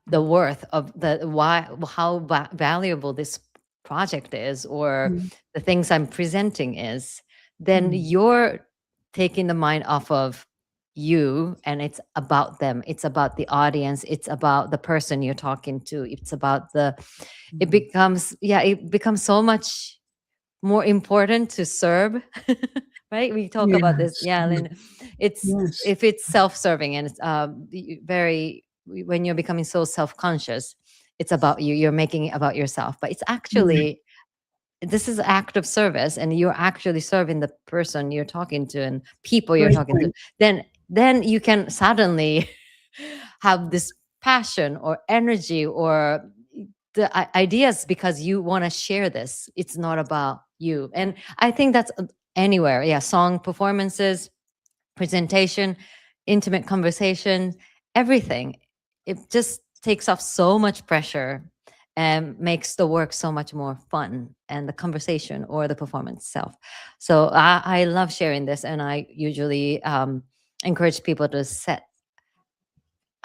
the worth of the why, how valuable this project is, or the things I'm presenting is, then you're taking the mind off of you, and it's about them, it's about the audience, it's about the person you're talking to, it's about the, it becomes, yeah, it becomes so much more important to serve. Right, we talk about this, Yes. yeah, Lynn. It's, Yes. if it's self-serving, and it's very, when you're becoming so self-conscious, it's about you, you're making it about yourself, but it's actually, this is act of service, and you're actually serving the person you're talking to and people you're Great talking to. point. Then you can suddenly have this passion or energy or the ideas, because you want to share this, it's not about you. And I think that's anywhere, yeah, song performances, presentation, intimate conversation, everything. It just takes off so much pressure and makes the work so much more fun, and the conversation or the performance itself. So I love sharing this, and I usually encourage people to set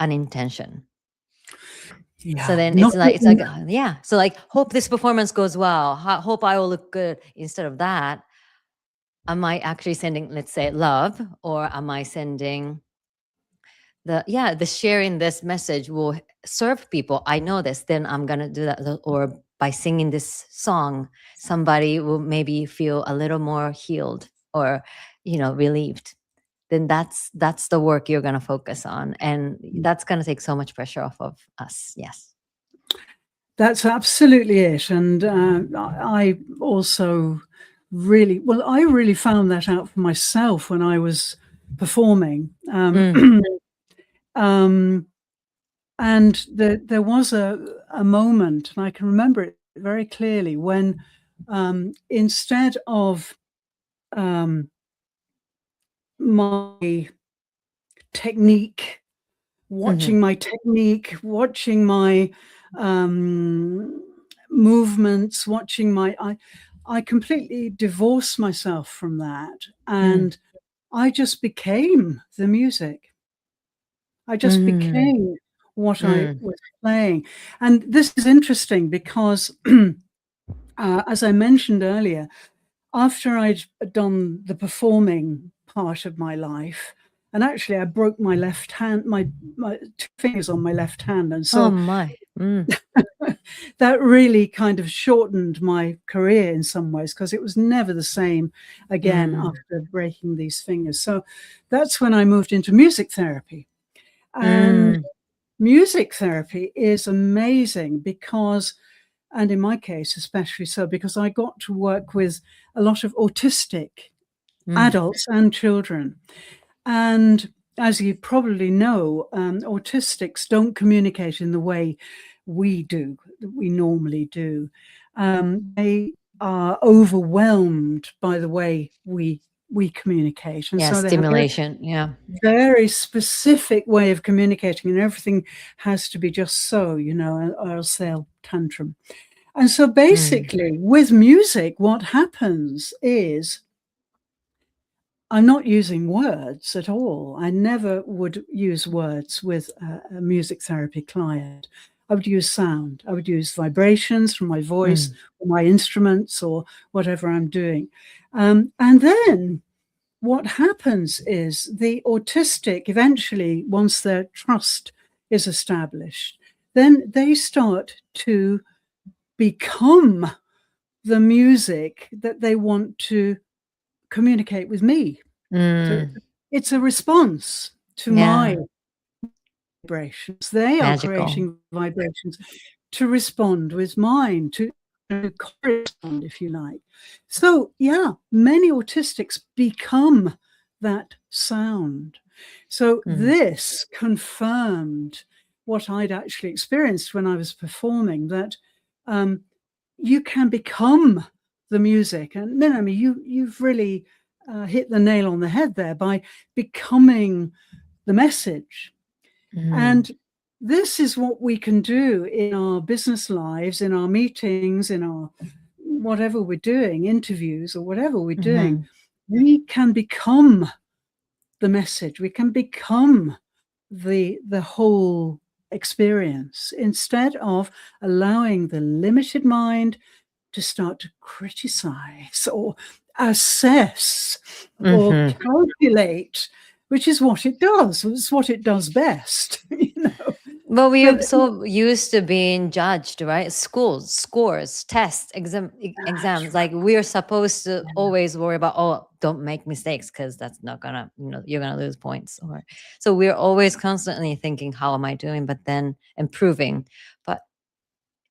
an intention. So Yeah. then Not it's like yeah, so like, hope this performance goes well, hope I will look good. Instead of that, am I actually sending, let's say, love, or am I sending the, yeah, the sharing this message will serve people, I know this, then I'm gonna do that. Or by singing this song, somebody will maybe feel a little more healed, or relieved. Then that's the work you're gonna focus on, and that's gonna take so much pressure off of us. Yes. That's absolutely it. And I also I really found that out for myself when I was performing. And there was a moment, and I can remember it very clearly, when instead of my technique, watching my technique, watching my movements, watching I completely divorced myself from that, and I just became the music. I just became what I was playing. And this is interesting because, as I mentioned earlier, after I'd done the performing part of my life, and actually I broke my left hand, my 2 fingers on my left hand. And Oh so my. that really kind of shortened my career in some ways, because it was never the same again after breaking these fingers. So that's when I moved into music therapy. And music therapy is amazing because, and in my case especially so, because I got to work with a lot of autistic adults and children. And as you probably know, autistics don't communicate in the way we normally do. They are overwhelmed by the way we communicate. And Yeah, so they have a stimulation. Yeah. very specific way of communicating, and everything has to be just so, or else they'll tantrum. And so basically with music, what happens is I'm not using words at all. I never would use words with a music therapy client. I would use sound. I would use vibrations from my voice or my instruments or whatever I'm doing. And then what happens is the autistic, eventually, once their trust is established, then they start to become the music that they want to communicate with me. So it's a response to my vibrations. They are Magical. creating vibrations to respond with mine, to correspond, if you like. So yeah, many autistics become that sound. So this confirmed what I'd actually experienced when I was performing, that you can become the music. And Minami, you've really hit the nail on the head there by becoming the message. And this is what we can do in our business lives, in our meetings, in our whatever we're doing, interviews or whatever we're doing. Mhm. We can become the message. We can become the whole experience instead of allowing the limited mind to start to criticize or assess or Mhm. calculate, which is what it does. It's what it does best, you know. Well, But we're so used to being judged, right? Schools, scores, tests, that's exams. Like right. we're supposed to Yeah. always worry about, oh, don't make mistakes because that's not gonna, you're gonna lose points. Or so we're always constantly thinking, how am I doing? But then improving. But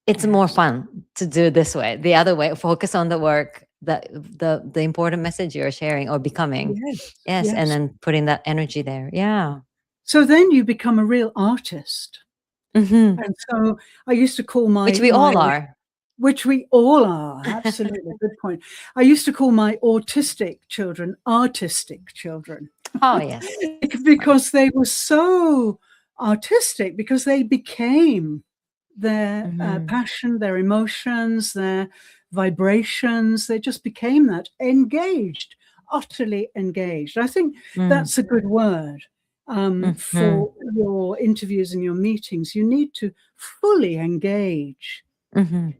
it's more Yes. fun to do this way, the other way. Focus on the work, the important message you're sharing or becoming. Yes. Yes, and Yes. then putting that energy there. Yeah. So then you become a real artist. Hmm. And so I used to call Which my we all are. which we all are, absolutely, good point. I used to call my autistic children artistic children Oh yes. because they were so artistic, because they became their Mhm. passion, their emotions, their vibrations. They just became that, engaged, utterly engaged. I think Mm. that's a good word Mhm. for your interviews and your meetings. You need to fully engage Mhm.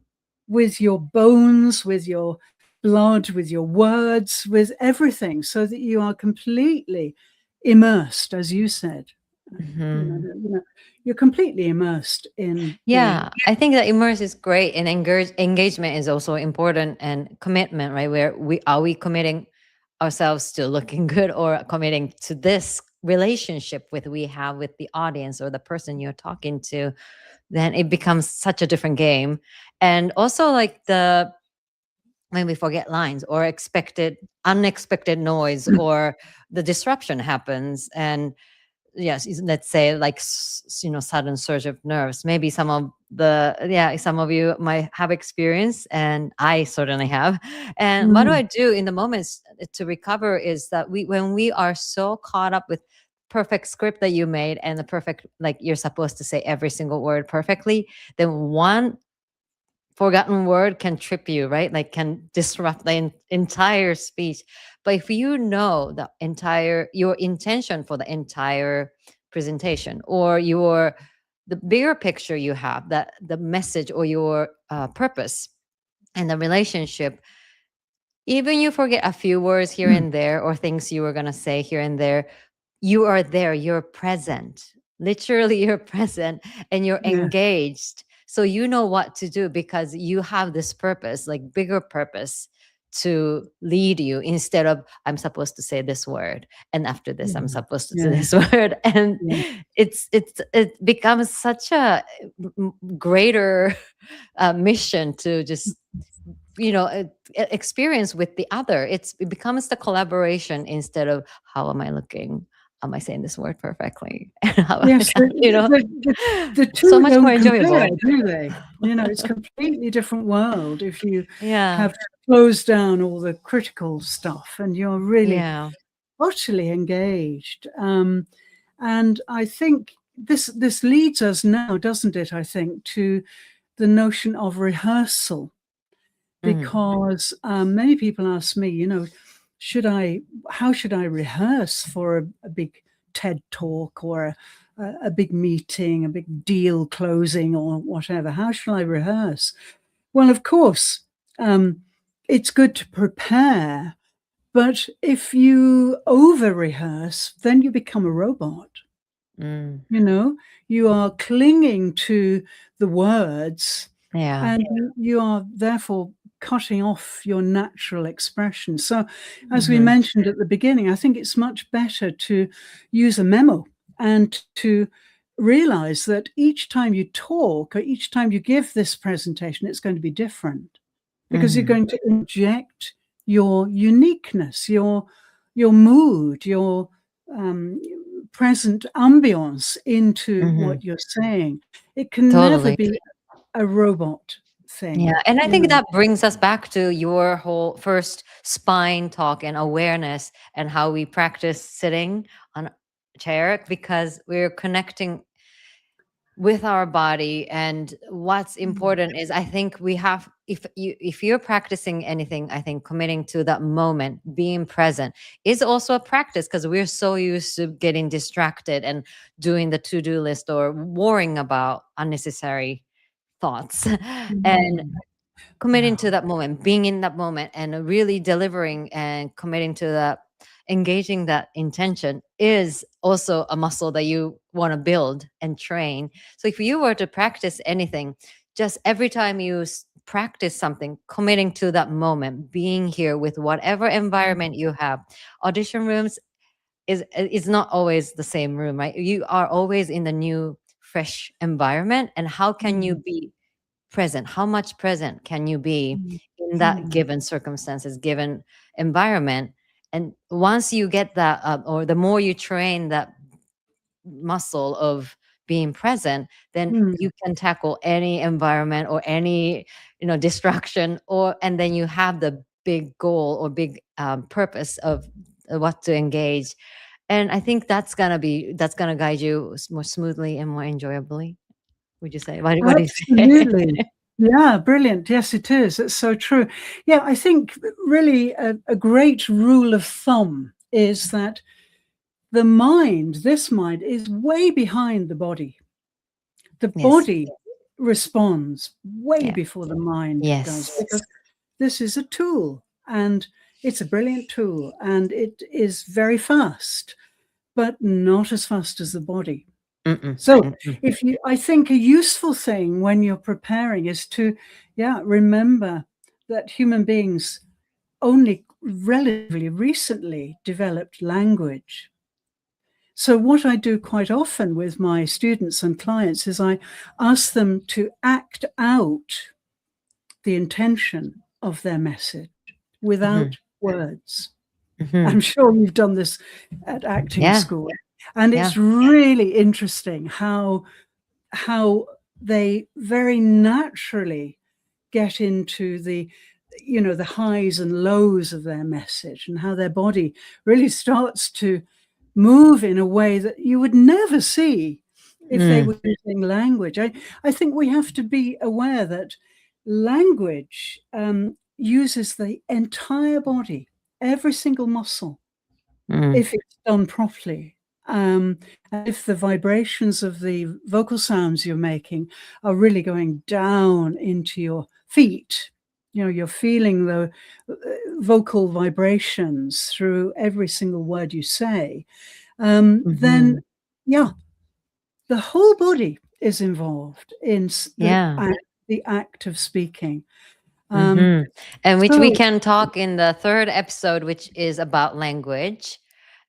with your bones, with your blood, with your words, with everything, so that you are completely immersed, as you said. Mhm. You're completely immersed in the. Yeah, I think that immerse is great, and engagement is also important, and commitment, right? Where we committing ourselves to looking good, or committing to this relationship with we have with the audience or the person you're talking to, then it becomes such a different game. And also like the when we forget lines or unexpected noise, or the disruption happens, and yes, let's say like sudden surge of nerves. Maybe some of you might have experience, and I certainly have. And what do Mm, I do in the moments to recover is that when we are so caught up with perfect script that you made, and the perfect, like you're supposed to say every single word perfectly, then one forgotten word can trip you, right? Like can disrupt the entire speech. But if you know your intention for the entire presentation, or the bigger picture you have, that the message or your purpose and the relationship, even you forget a few words here mm, and there, or things you were going to say here and there, you are there, you're present, literally you're present, and you're yeah, engaged, so you know what to do because you have this purpose, like bigger purpose, to lead you, instead of I'm supposed to say this word, and after this I'm yeah, supposed to say yeah, this word. And yeah, it becomes such a greater mission to just experience with the other. It becomes the collaboration, instead of how am I looking, am I saying this word perfectly, how am I yes. The so two much more don't compare, enjoyable. do they? It's a completely different world if you Yeah. have closed down all the critical stuff and you're really Yeah. utterly engaged. And I think this leads us now, doesn't it? I think to the notion of rehearsal, Mm. because many people ask me, should I, how should I rehearse for a big TED talk or a big meeting, a big deal closing or whatever? How shall I rehearse? Well, of course, um, it's good to prepare, but if you over rehearse, then you become a robot. Mm. You know, you are clinging to the words, Yeah. and you are therefore cutting off your natural expression. So, as we Hmm. mentioned at the beginning, I think it's much better to use a memo and to realize that each time you talk or each time you give this presentation, it's going to be different because you're Hmm. going to inject your uniqueness, your mood, your um, present ambience into Hmm. what you're saying. It can never Totally. be a robot Yeah, thing, and I you think know. that brings us back to your whole first spine talk and awareness, and how we practice sitting on a chair, because we're connecting with our body. And what's important is, I think we have, if you're practicing anything, I think committing to that moment, being present, is also a practice, because we're so used to getting distracted and doing the to-do list or worrying about unnecessary thoughts. And Mm. committing Yeah. to that moment, being in that moment, and really delivering and committing to that, engaging that intention, is also a muscle that you want to build and train. So if you were to practice anything, just every time you practice something, committing to that moment, being here with whatever environment you have. Audition rooms is not always the same room, right? You are always in the new, fresh environment. And how can you Mm. be present? How much present can you be Mm. in that Mm. given circumstances, given environment? And once you get that, or the more you train that muscle of being present, then Mm. you can tackle any environment or any, distraction, or and then you have the big goal or big purpose of what to engage. And I think that's gonna guide you more smoothly and more enjoyably. Would you say? What do you say? Absolutely. Yeah, brilliant. Yes, it is. It's so true. Yeah, I think really a great rule of thumb is that this mind, is way behind the body. The Yes. body responds way Yeah. before the mind does, Yes. because this is a tool, and it's a brilliant tool, and it is very fast, but not as fast as the body. Mm-mm. So Mm-mm. I think a useful thing when you're preparing is to, remember that human beings only relatively recently developed language. So what I do quite often with my students and clients is I ask them to act out the intention of their message Mhm. without words. I'm Mhm. sure you've done this at acting Yeah. school. And Yeah. it's really interesting how they very naturally get into the highs and lows of their message, and how their body really starts to move in a way that you would never see if they Mm. were using language. I think we have to be aware that language uses the entire body, every single muscle, Mm. if it's done properly. And if the vibrations of the vocal sounds you're making are really going down into your feet, you're feeling the vocal vibrations through every single word you say, then, Mhm. yeah, the whole body is involved in Yeah. the act of speaking. Um, Mhm. And which we so, can talk in the third episode, which is about language.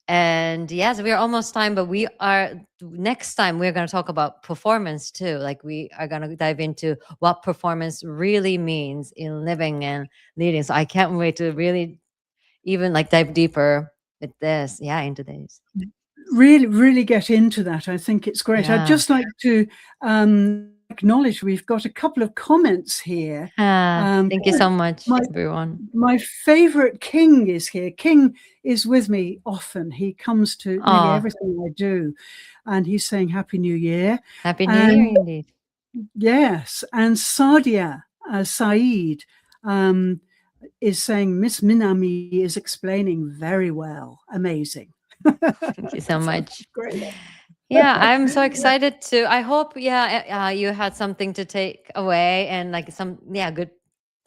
And yes, we're almost time, but we are next time we're going to talk about performance too. Like, we are going to dive into what performance really means in living and leading. So I can't wait to really even like dive deeper with this. Yeah, into this. really, really get into that. I think it's great. I'd Yeah. just like to acknowledge we've got a couple of comments here. Thank you so much, My everyone. my favorite King is here. King is with me often. He comes to nearly Oh, everything I do, and he's saying Happy New Year. Happy New Year And indeed. yes, and Sadia Saeed is saying Miss Minami is explaining very well. Amazing. Thank you so So much. great. Yeah, I'm so excited to. I hope, yeah, you had something to take away, and like some, yeah, good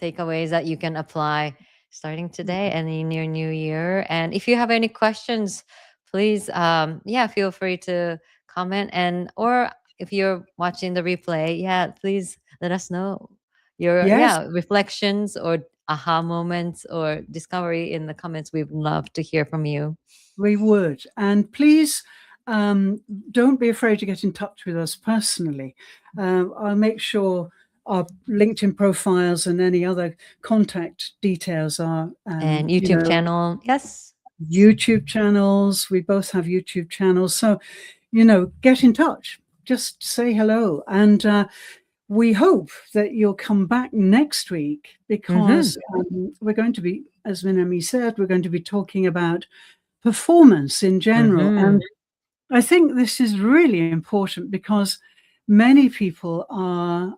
takeaways that you can apply starting today and in your new year. And if you have any questions, please, yeah, feel free to comment, and or if you're watching the replay, yeah, please let us know your, Yes, yeah, reflections or aha moments or discovery in the comments. We'd love to hear from you. we would. And please don't be afraid to get in touch with us personally. I'll make sure our LinkedIn profiles and any other contact details are, And YouTube channel, yes. YouTube channels. We both have YouTube channels. So, get in touch. Just say hello. And we hope that you'll come back next week, Mm-hmm. because we're going to be, as Minami said, we're going to be talking about performance in general. Mm-hmm. And I think this is really important, because many people are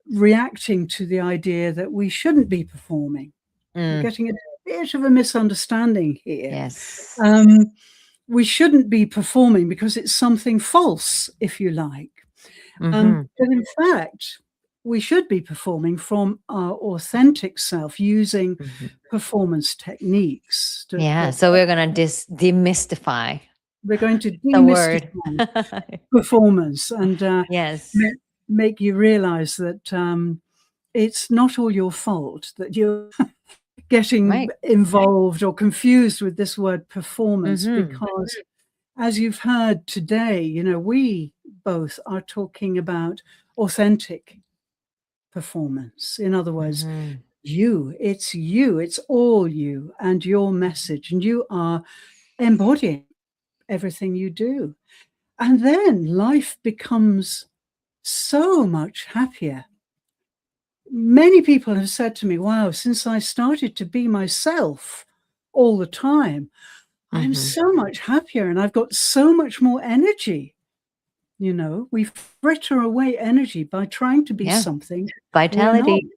reacting to the idea that we shouldn't be performing. We're getting a bit of a misunderstanding here. Yes. We shouldn't be performing because it's something false, if you like. But in fact, we should be performing from our authentic self using performance techniques. So we're going to demystify We're going to the word. demystify performance and Yes. make you realize that it's not all your fault that you're getting involved or confused with this word performance, because as you've heard today, you know, we both are talking about authentic performance. In other words, it's all you and your message, and you are embodying everything you do. And then life becomes so much happier. Many people have said to me, wow, since I started to be myself all the time, I'm so much happier and I've got so much more energy. You know, we fritter away energy by trying to be something. Vitality.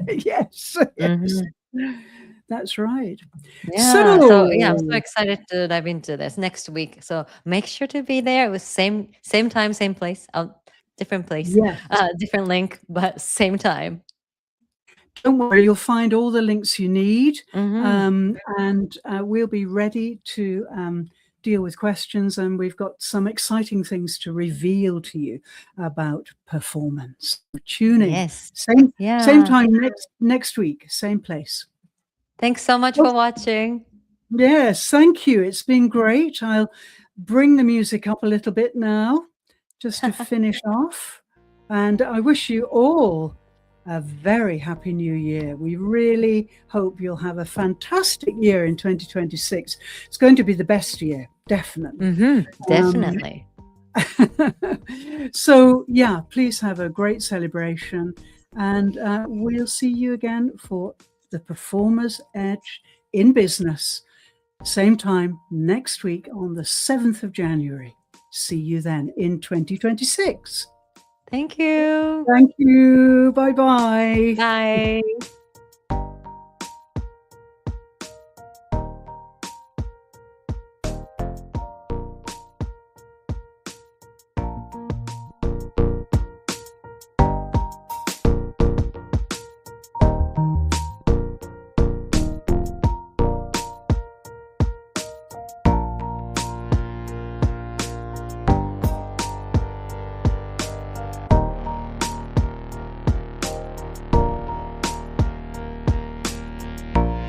Yes. That's right. Yeah. So I'm so excited to dive into this next week. So make sure to be there. It was same time, same place. Different place, different link, but same time. Don't worry, you'll find all the links you need, and we'll be ready to deal with questions. And we've got some exciting things to reveal to you about performance. Tune in. Yes. Same time next week, same place. Thanks so much for watching. Yes, thank you. It's been great. I'll bring the music up a little bit now, just to finish off. And I wish you all a very happy new year. We really hope you'll have a fantastic year in 2026. It's going to be the best year, definitely. Definitely. So, yeah, please have a great celebration. And we'll see you again for the Performer's Edge in Business. Same time next week on the 7th of January. See you then in 2026. Thank you. Thank you. Bye-bye. Bye.